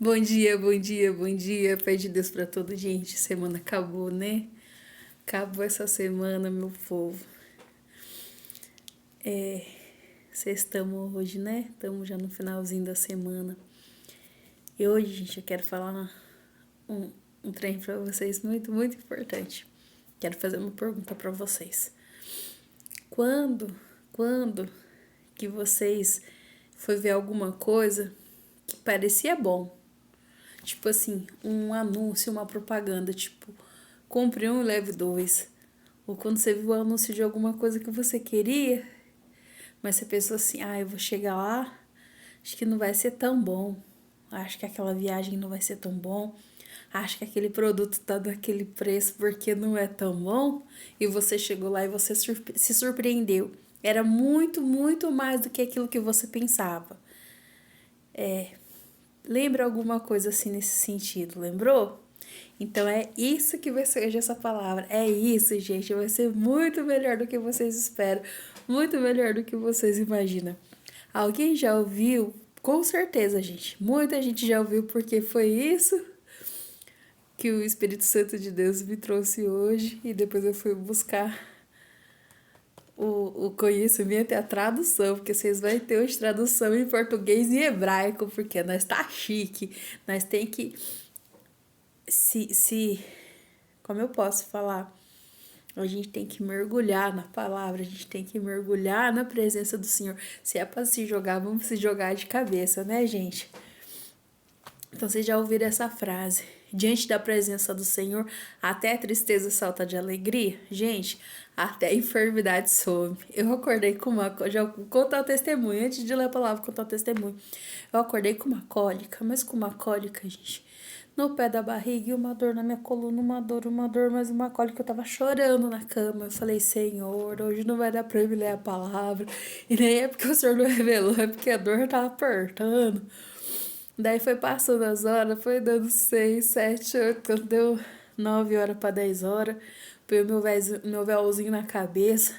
Bom dia, bom dia, bom dia. Paz de Deus pra toda gente. Semana acabou, né? Acabou essa semana, meu povo. Vocês estamos hoje, né? Estamos já no finalzinho da semana. E hoje, gente, eu quero falar um trem pra vocês muito, muito importante. Quero fazer uma pergunta pra vocês. Quando que vocês foi ver alguma coisa que parecia bom? Tipo assim, um anúncio, uma propaganda, tipo, compre um e leve dois. Ou quando você viu o anúncio de alguma coisa que você queria, mas você pensou assim, eu vou chegar lá, acho que não vai ser tão bom. Acho que aquela viagem não vai ser tão bom. Acho que aquele produto tá daquele preço porque não é tão bom. E você chegou lá e você se surpreendeu. Era muito, muito mais do que aquilo que você pensava. Lembra alguma coisa assim nesse sentido, lembrou? Então é isso que vai ser hoje essa palavra. É isso, gente. Vai ser muito melhor do que vocês esperam. Muito melhor do que vocês imaginam. Alguém já ouviu? Com certeza, gente. Muita gente já ouviu porque foi isso que o Espírito Santo de Deus me trouxe hoje. E depois eu fui buscar o conhecimento e a tradução, porque vocês vão ter hoje tradução em português e hebraico, porque nós tá chique, nós tem que se como eu posso falar, a gente tem que mergulhar na palavra, a gente tem que mergulhar na presença do Senhor. Se é para se jogar, vamos se jogar de cabeça, né, gente? Então vocês já ouviram essa frase? Diante da presença do Senhor, até a tristeza salta de alegria. Gente, até a enfermidade some. Eu acordei com uma... Já vou contar o testemunho, antes de ler a palavra, vou contar o testemunho. Eu acordei com uma cólica, mas com uma cólica, gente, no pé da barriga e uma dor na minha coluna, uma dor, mas uma cólica. Eu tava chorando na cama. Eu falei, Senhor, hoje não vai dar pra eu ler a palavra. E nem é porque o Senhor não revelou, é porque a dor tava apertando. Daí foi passando as horas, foi dando 6, 7, 8, quando deu 9 horas para 10 horas, põe meu véuzinho na cabeça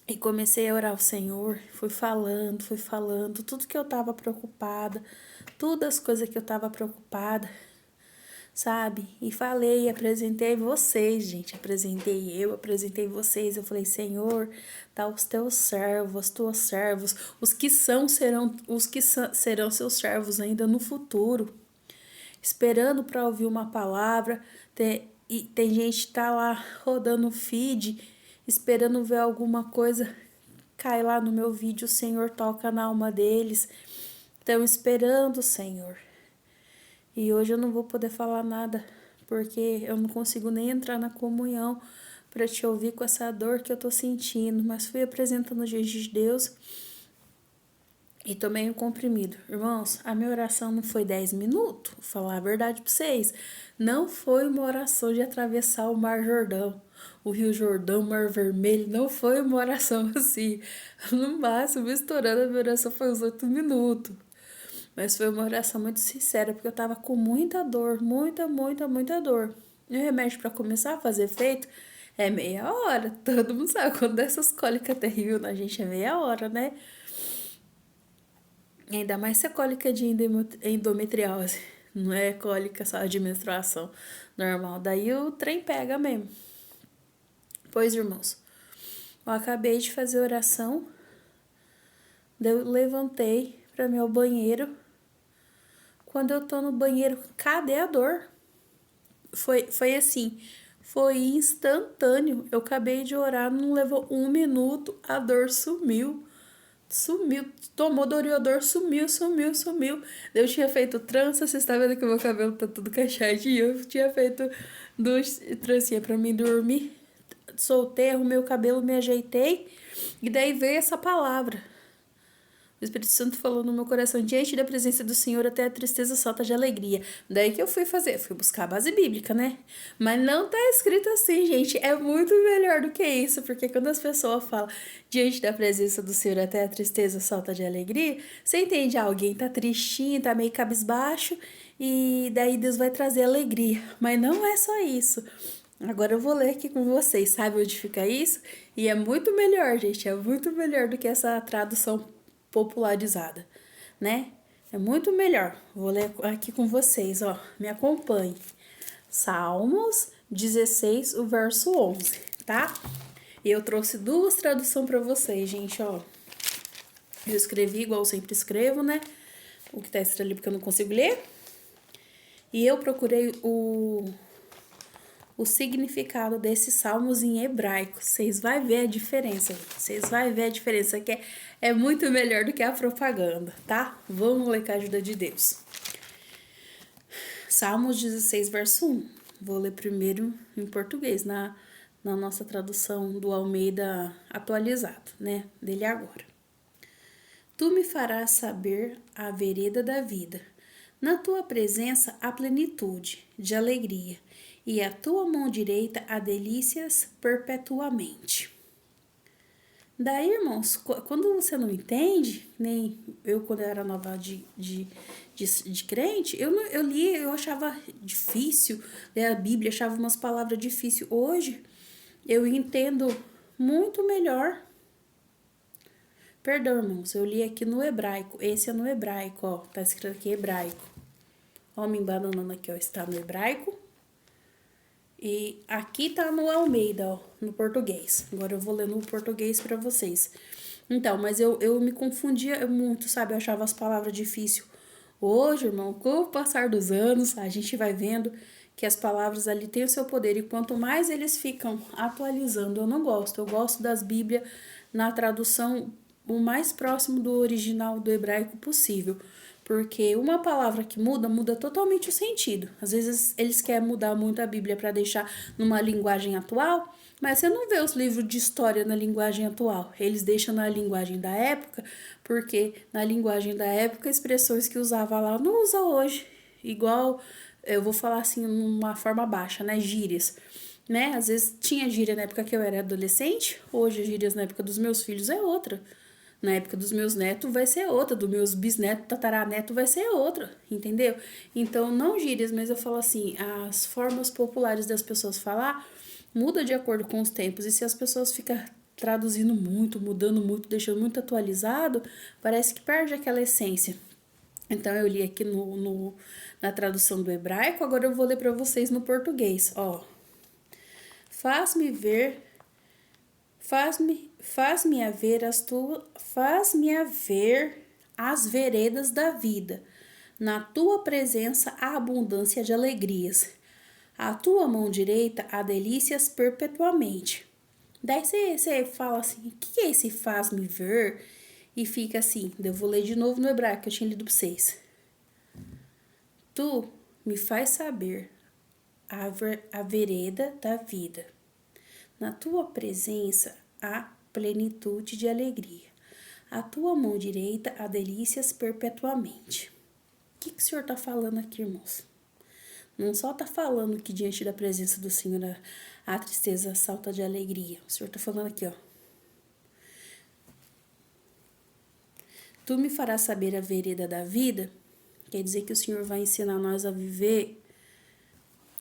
e comecei a orar ao Senhor. Fui falando, tudo que eu tava preocupada, todas as coisas que eu tava preocupada, sabe? E falei, apresentei vocês, gente. Apresentei vocês. Eu falei, Senhor, tá os teus servos, as tuas servos, os que serão seus servos ainda no futuro, esperando para ouvir uma palavra. E tem gente que tá lá rodando o feed, esperando ver alguma coisa. Cai lá no meu vídeo, o Senhor toca na alma deles. Estão esperando, Senhor. E hoje eu não vou poder falar nada, porque eu não consigo nem entrar na comunhão para te ouvir com essa dor que eu tô sentindo. Mas fui apresentando os dias de Deus e tomei um comprimido. Irmãos, a minha oração não foi 10 minutos, vou falar a verdade para vocês. Não foi uma oração de atravessar o Mar Jordão, o Rio Jordão, o Mar Vermelho. Não foi uma oração assim. No máximo, estourando, a minha oração foi uns 8 minutos. Mas foi uma oração muito sincera, porque eu tava com muita dor, muita, muita, muita dor. E o remédio para começar a fazer efeito é meia hora. Todo mundo sabe, quando dessas cólicas terríveis na gente é meia hora, né? E ainda mais se é cólica de endometriose. Não é cólica só de menstruação normal. Daí o trem pega mesmo. Pois, irmãos, eu acabei de fazer oração. Eu levantei para meu banheiro. Quando eu tô no banheiro, cadê a dor? Foi assim, foi instantâneo. Eu acabei de orar, não levou 1 minuto, a dor sumiu. Sumiu, tomou Doriodor, sumiu. Eu tinha feito trança, você está vendo que o meu cabelo tá tudo cacheadinho. Eu tinha feito duas trancinhas pra mim dormir. Soltei, arrumei o cabelo, me ajeitei. E daí veio essa palavra. O Espírito Santo falou no meu coração, diante da presença do Senhor até a tristeza salta de alegria. Daí que eu fui buscar a base bíblica, né? Mas não tá escrito assim, gente. É muito melhor do que isso, porque quando as pessoas falam diante da presença do Senhor até a tristeza salta de alegria, você entende, alguém tá tristinho, tá meio cabisbaixo, e daí Deus vai trazer alegria. Mas não é só isso. Agora eu vou ler aqui com vocês, sabe onde fica isso? E é muito melhor, gente, é muito melhor do que essa tradução popularizada, né? É muito melhor. Vou ler aqui com vocês, ó. Me acompanhe. Salmos 16, o verso 11, tá? E eu trouxe duas traduções para vocês, gente, ó. Eu escrevi igual eu sempre escrevo, né? O que tá escrito ali porque eu não consigo ler. E eu procurei o significado desses salmos em hebraico. Vocês vão ver a diferença. Vocês vão ver a diferença que é muito melhor do que a propaganda, tá? Vamos ler com a ajuda de Deus. Salmos 16, verso 1. Vou ler primeiro em português, na nossa tradução do Almeida atualizado, né? Dele agora. Tu me farás saber a vereda da vida. Na tua presença há plenitude de alegria, e a tua mão direita há delícias perpetuamente. Daí, irmãos, quando você não entende, nem eu quando eu era nova de crente, eu lia, eu achava difícil ler a Bíblia, achava umas palavras difíceis. Hoje, eu entendo muito melhor. Perdão, irmãos, eu li aqui no hebraico, esse é no hebraico, ó, tá escrito aqui hebraico. Ó, me embananando aqui, ó, está no hebraico. E aqui tá no Almeida, ó, no português. Agora eu vou ler no português para vocês. Então, mas eu me confundia muito, sabe? Eu achava as palavras difíceis. Hoje, irmão, com o passar dos anos, a gente vai vendo que as palavras ali têm o seu poder. E quanto mais eles ficam atualizando, eu não gosto. Eu gosto das Bíblias na tradução o mais próximo do original do hebraico possível. Porque uma palavra que muda totalmente o sentido. Às vezes eles querem mudar muito a Bíblia para deixar numa linguagem atual, mas você não vê os livros de história na linguagem atual. Eles deixam na linguagem da época, porque na linguagem da época, expressões que usava lá não usa hoje. Igual, eu vou falar assim, numa forma baixa, né? Gírias. Né? Às vezes tinha gíria na época que eu era adolescente, hoje as gírias na época dos meus filhos é outra. Na época dos meus netos vai ser outra, dos meus bisnetos, tataranetos vai ser outra, entendeu? Então, não gírias, mas eu falo assim, as formas populares das pessoas falar muda de acordo com os tempos. E se as pessoas ficam traduzindo muito, mudando muito, deixando muito atualizado, parece que perde aquela essência. Então, eu li aqui na tradução do hebraico, agora eu vou ler para vocês no português, ó. Faz-me ver... Faz-me ver as veredas da vida. Na tua presença há abundância de alegrias. A tua mão direita há delícias perpetuamente. Daí você fala assim, o que é esse faz-me ver? E fica assim, eu vou ler de novo no hebraico que eu tinha lido para vocês. Tu me faz saber a vereda da vida. Na tua presença há plenitude de alegria. A tua mão direita há delícias perpetuamente. O que o Senhor está falando aqui, irmãos? Não só está falando que diante da presença do Senhor a tristeza salta de alegria. O Senhor está falando aqui, ó. Tu me farás saber a vereda da vida. Quer dizer que o Senhor vai ensinar nós a viver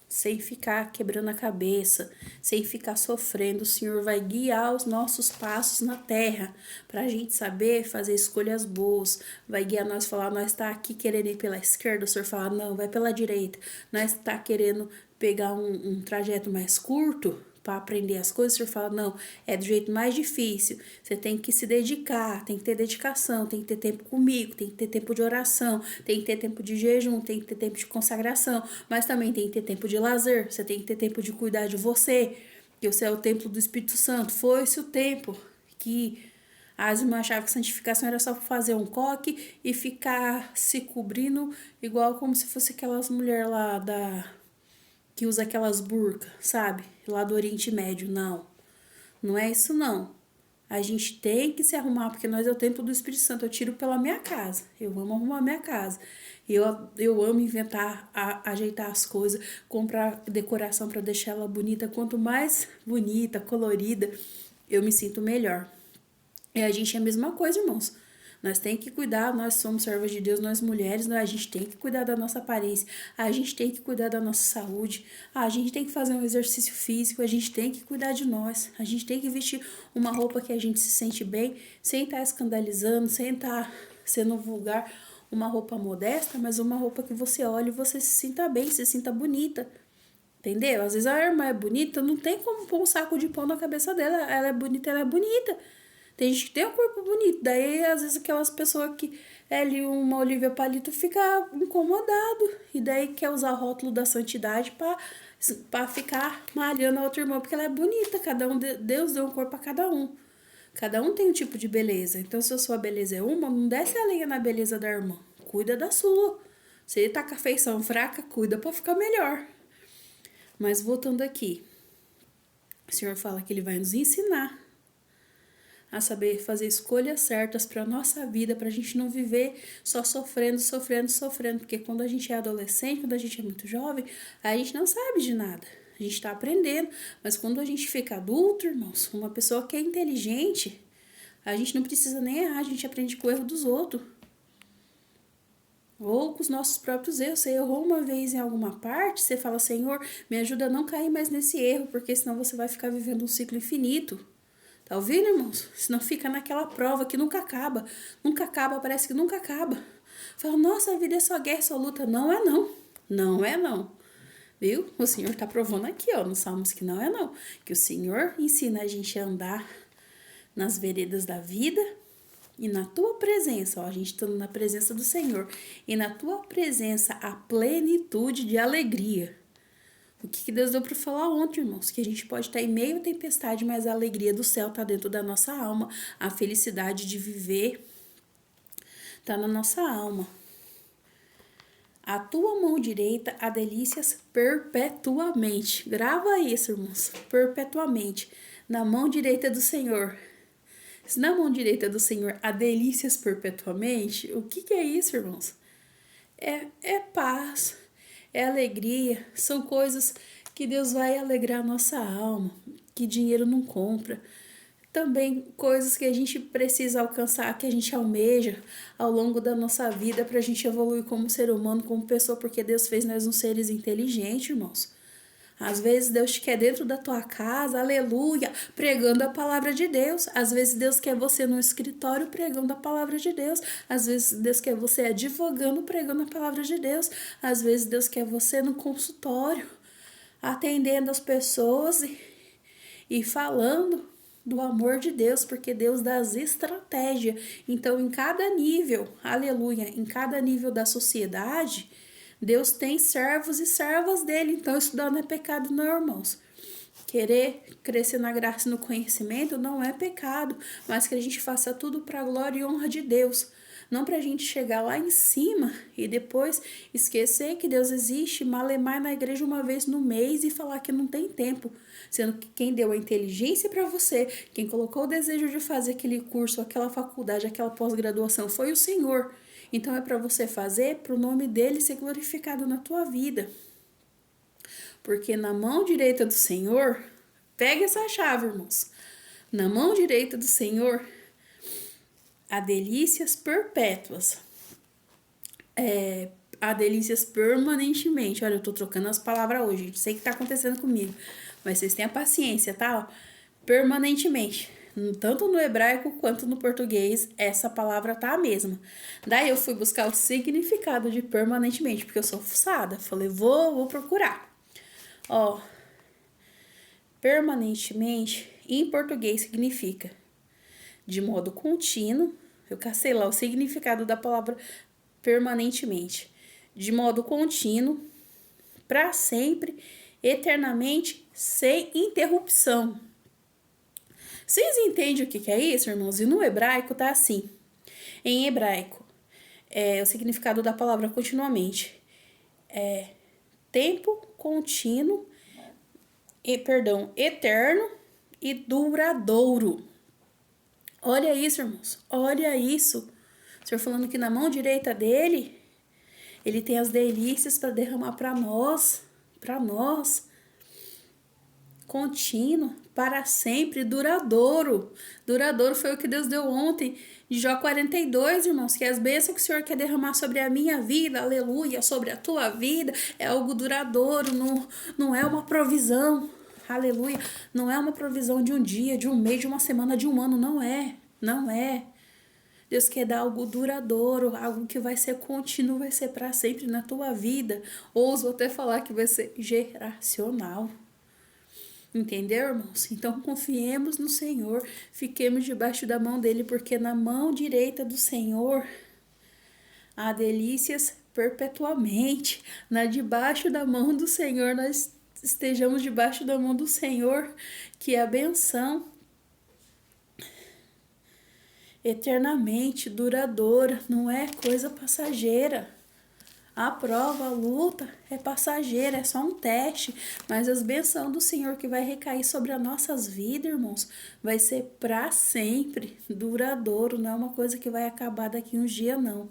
sem ficar quebrando a cabeça, sem ficar sofrendo. O Senhor vai guiar os nossos passos na terra, para a gente saber fazer escolhas boas. Vai guiar nós, falar, nós tá aqui querendo ir pela esquerda, o Senhor fala, não, vai pela direita. Nós tá querendo pegar um trajeto mais curto para aprender as coisas, o Senhor fala, não, é do jeito mais difícil, você tem que se dedicar, tem que ter dedicação, tem que ter tempo comigo, tem que ter tempo de oração, tem que ter tempo de jejum, tem que ter tempo de consagração, mas também tem que ter tempo de lazer, você tem que ter tempo de cuidar de você, que você é o templo do Espírito Santo. Foi-se o tempo que as irmãs achavam que santificação era só fazer um coque e ficar se cobrindo igual como se fosse aquelas mulheres lá que usa aquelas burcas, sabe? Lá do Oriente Médio, não. Não é isso, não. A gente tem que se arrumar, porque nós é o templo do Espírito Santo. Eu tiro pela minha casa. Eu amo arrumar minha casa. Eu amo inventar, ajeitar as coisas, comprar decoração para deixar ela bonita. Quanto mais bonita, colorida, eu me sinto melhor. E a gente é a mesma coisa, irmãos. Nós tem que cuidar, nós somos servas de Deus, nós mulheres, a gente tem que cuidar da nossa aparência, a gente tem que cuidar da nossa saúde, a gente tem que fazer um exercício físico, a gente tem que cuidar de nós, a gente tem que vestir uma roupa que a gente se sente bem, sem estar escandalizando, sem estar sendo vulgar. uma roupa modesta, mas uma roupa que você olha e você se sinta bem, se sinta bonita. Entendeu? Às vezes a irmã é bonita, não tem como pôr um saco de pão na cabeça dela. Ela é bonita, ela é bonita. Tem gente que tem um corpo bonito. Daí, às vezes, aquelas pessoas que é ali uma Olivia Palito fica incomodado. E daí quer usar o rótulo da santidade pra ficar malhando a outra irmã, porque ela é bonita. Cada um, Deus deu um corpo a cada um. Cada um tem um tipo de beleza. Então, se a sua beleza é uma, não desce a lenha na beleza da irmã. Cuida da sua. Se ele tá com a feição fraca, cuida pra ficar melhor. Mas voltando aqui, o Senhor fala que Ele vai nos ensinar a saber fazer escolhas certas para a nossa vida, para a gente não viver só sofrendo, sofrendo, sofrendo. Porque quando a gente é adolescente, quando a gente é muito jovem, a gente não sabe de nada. A gente está aprendendo. Mas quando a gente fica adulto, irmãos, uma pessoa que é inteligente, a gente não precisa nem errar, a gente aprende com o erro dos outros. Ou com os nossos próprios erros. Você errou uma vez em alguma parte, você fala, Senhor, me ajuda a não cair mais nesse erro, porque senão você vai ficar vivendo um ciclo infinito. Tá ouvindo, irmãos? Senão fica naquela prova que nunca acaba. Nunca acaba, parece que nunca acaba. Fala, nossa, a vida é só guerra, só luta. Não é não. Não é não. Viu? O Senhor tá provando aqui, ó, nos Salmos que não é não. Que o Senhor ensina a gente a andar nas veredas da vida. E na tua presença, ó, a gente estando na presença do Senhor, e na tua presença a plenitude de alegria. O que Deus deu para falar ontem, irmãos? Que a gente pode estar em meio à tempestade, mas a alegria do céu está dentro da nossa alma. A felicidade de viver está na nossa alma. A tua mão direita há delícias perpetuamente. Grava isso, irmãos. Perpetuamente. Na mão direita do Senhor. Se na mão direita do Senhor há delícias perpetuamente, o que é isso, irmãos? É paz, é alegria, são coisas que Deus vai alegrar a nossa alma, que dinheiro não compra. Também coisas que a gente precisa alcançar, que a gente almeja ao longo da nossa vida para a gente evoluir como ser humano, como pessoa, porque Deus fez nós uns seres inteligentes, irmãos. Às vezes Deus te quer dentro da tua casa, aleluia, pregando a palavra de Deus. Às vezes Deus quer você no escritório pregando a palavra de Deus. Às vezes Deus quer você advogando pregando a palavra de Deus. Às vezes Deus quer você no consultório, atendendo as pessoas e falando do amor de Deus, porque Deus dá as estratégias. Então, em cada nível, aleluia, em cada nível da sociedade, Deus tem servos e servas dele, então estudar não é pecado não, irmãos. Querer crescer na graça e no conhecimento não é pecado, mas que a gente faça tudo para a glória e honra de Deus. Não para a gente chegar lá em cima e depois esquecer que Deus existe, malemar na igreja uma vez no mês e falar que não tem tempo. Sendo que quem deu a inteligência para você, quem colocou o desejo de fazer aquele curso, aquela faculdade, aquela pós-graduação foi o Senhor. Então é para você fazer, para o nome dele ser glorificado na tua vida. Porque na mão direita do Senhor, pega essa chave, irmãos. Na mão direita do Senhor, há delícias perpétuas. Há delícias permanentemente. Olha, eu tô trocando as palavras hoje, gente. Sei que tá acontecendo comigo. Mas vocês tenham paciência, tá? Permanentemente. Tanto no hebraico quanto no português, essa palavra tá a mesma. Daí eu fui buscar o significado de permanentemente, porque eu sou fuçada. Falei, vou procurar. Ó, permanentemente, em português significa de modo contínuo. Eu cacei lá o significado da palavra permanentemente. De modo contínuo, para sempre, eternamente, sem interrupção. Vocês entendem o que é isso, irmãos? E no hebraico tá assim. Em hebraico, o significado da palavra continuamente é tempo contínuo, eterno e duradouro. Olha isso, irmãos. Olha isso. O Senhor falando que na mão direita dele, ele tem as delícias para derramar para nós. Contínuo, para sempre, duradouro. Duradouro foi o que Deus deu ontem, de Jó 42, irmãos, que as bênçãos que o Senhor quer derramar sobre a minha vida, aleluia, sobre a tua vida, é algo duradouro, não é uma provisão, aleluia, não é uma provisão de um dia, de um mês, de uma semana, de um ano, não é. Deus quer dar algo duradouro, algo que vai ser contínuo, vai ser para sempre na tua vida. Ouso até falar que vai ser geracional. Entendeu, irmãos? Então confiemos no Senhor, fiquemos debaixo da mão dele, porque na mão direita do Senhor há delícias perpetuamente. Na debaixo da mão do Senhor, nós estejamos debaixo da mão do Senhor, que é a benção eternamente duradoura, não é coisa passageira. A prova, a luta é passageira, é só um teste, mas as bênçãos do Senhor que vai recair sobre as nossas vidas, irmãos, vai ser para sempre, duradouro, não é uma coisa que vai acabar daqui uns dias, não.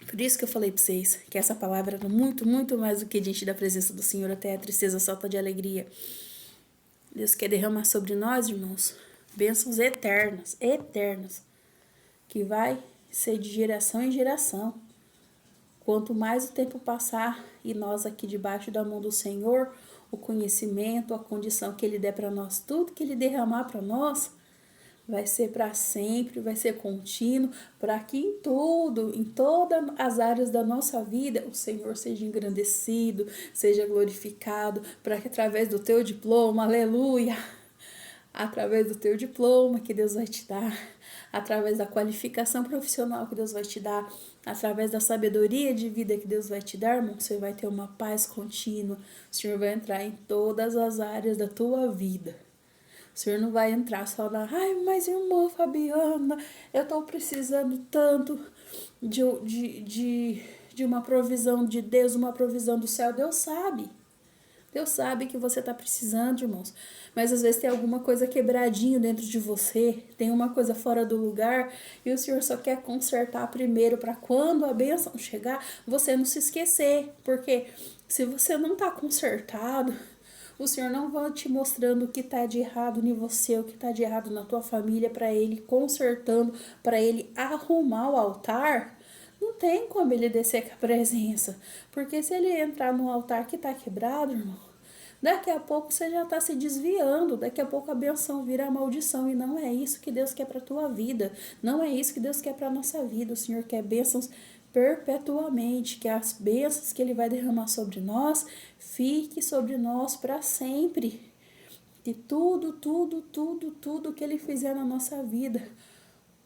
Por isso que eu falei para vocês que essa palavra era muito, muito mais do que diante da presença do Senhor, até a tristeza solta de alegria. Deus quer derramar sobre nós, irmãos, bênçãos eternas, eternas, que vai ser de geração em geração. Quanto mais o tempo passar e nós aqui debaixo da mão do Senhor, o conhecimento, a condição que Ele der para nós, tudo que Ele derramar para nós, vai ser para sempre, vai ser contínuo, para que em tudo, em todas as áreas da nossa vida, o Senhor seja engrandecido, seja glorificado, para que através do teu diploma, aleluia, através do teu diploma que Deus vai te dar, através da qualificação profissional que Deus vai te dar, através da sabedoria de vida que Deus vai te dar, irmão, você vai ter uma paz contínua. O Senhor vai entrar em todas as áreas da tua vida. O Senhor não vai entrar só na, ai, mas irmã Fabiana, eu estou precisando tanto de uma provisão de Deus, uma provisão do céu. Deus sabe. Deus sabe que você está precisando, irmãos. Mas às vezes tem alguma coisa quebradinho dentro de você, tem uma coisa fora do lugar e o Senhor só quer consertar primeiro para quando a bênção chegar, você não se esquecer. Porque se você não está consertado, o Senhor não vai te mostrando o que está de errado em você, o que está de errado na tua família, para Ele consertando, para Ele arrumar o altar. Não tem como Ele descer com a presença. Porque se Ele entrar no altar que está quebrado, irmão, daqui a pouco você já está se desviando, daqui a pouco a benção vira a maldição, e não é isso que Deus quer para a tua vida, não é isso que Deus quer para a nossa vida. O Senhor quer bênçãos perpetuamente, que as bênçãos que Ele vai derramar sobre nós, fique sobre nós para sempre, que tudo que Ele fizer na nossa vida,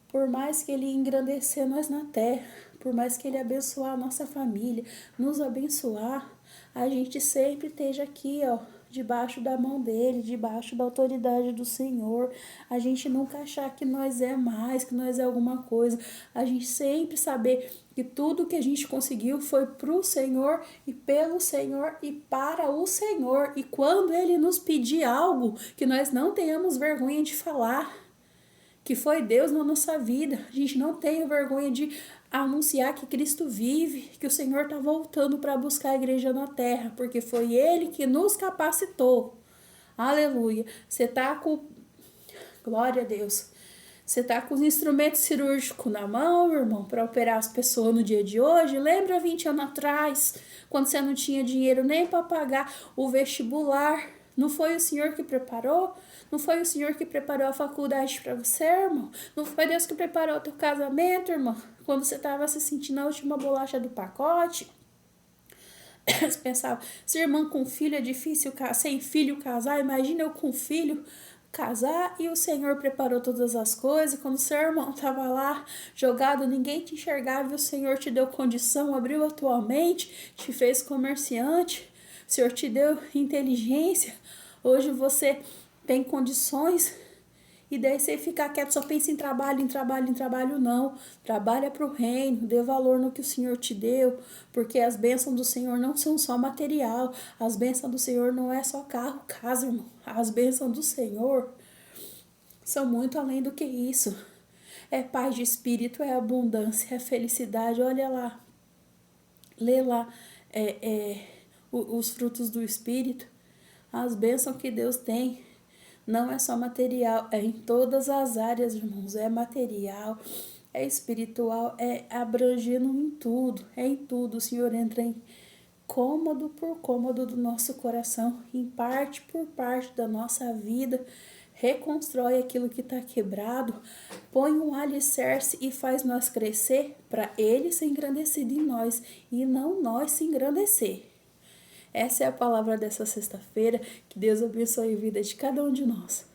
por mais que Ele engrandecer nós na terra, por mais que Ele abençoar a nossa família, nos abençoar, a gente sempre esteja aqui, ó, debaixo da mão dele, debaixo da autoridade do Senhor. A gente nunca achar que nós é mais, que nós é alguma coisa. A gente sempre saber que tudo que a gente conseguiu foi pro Senhor e pelo Senhor e para o Senhor. E quando Ele nos pedir algo, que nós não tenhamos vergonha de falar, que foi Deus na nossa vida. A gente não tenha vergonha de anunciar que Cristo vive, que o Senhor está voltando para buscar a igreja na terra, porque foi Ele que nos capacitou. Aleluia. Você está com... Glória a Deus. Você está com os instrumentos cirúrgicos na mão, irmão, para operar as pessoas no dia de hoje? Lembra 20 anos atrás, quando você não tinha dinheiro nem para pagar o vestibular? Não foi o Senhor que preparou? Não foi o Senhor que preparou a faculdade para você, irmão? Não foi Deus que preparou o teu casamento, irmão? Quando você estava se sentindo a última bolacha do pacote? Você pensava, se irmã com filho é difícil, sem filho casar, imagina eu com filho casar, e o Senhor preparou todas as coisas. Quando seu irmão estava lá jogado, ninguém te enxergava, e o Senhor te deu condição, abriu a tua mente, te fez comerciante, o Senhor te deu inteligência. Hoje você tem condições, e daí você ficar quieto, só pensa em trabalho, não. Trabalha para o reino, dê valor no que o Senhor te deu, porque as bênçãos do Senhor não são só material, as bênçãos do Senhor não é só carro, casa, irmão. As bênçãos do Senhor são muito além do que isso. É paz de espírito, é abundância, é felicidade. Olha lá, lê lá os frutos do Espírito, as bênçãos que Deus tem. Não é só material, é em todas as áreas, irmãos. É material, é espiritual, é abrangendo em tudo. É em tudo. O Senhor entra em cômodo por cômodo do nosso coração, em parte por parte da nossa vida, reconstrói aquilo que está quebrado, põe um alicerce e faz nós crescer para Ele ser engrandecido em nós e não nós se engrandecer. Essa é a palavra dessa sexta-feira. Que Deus abençoe a vida de cada um de nós.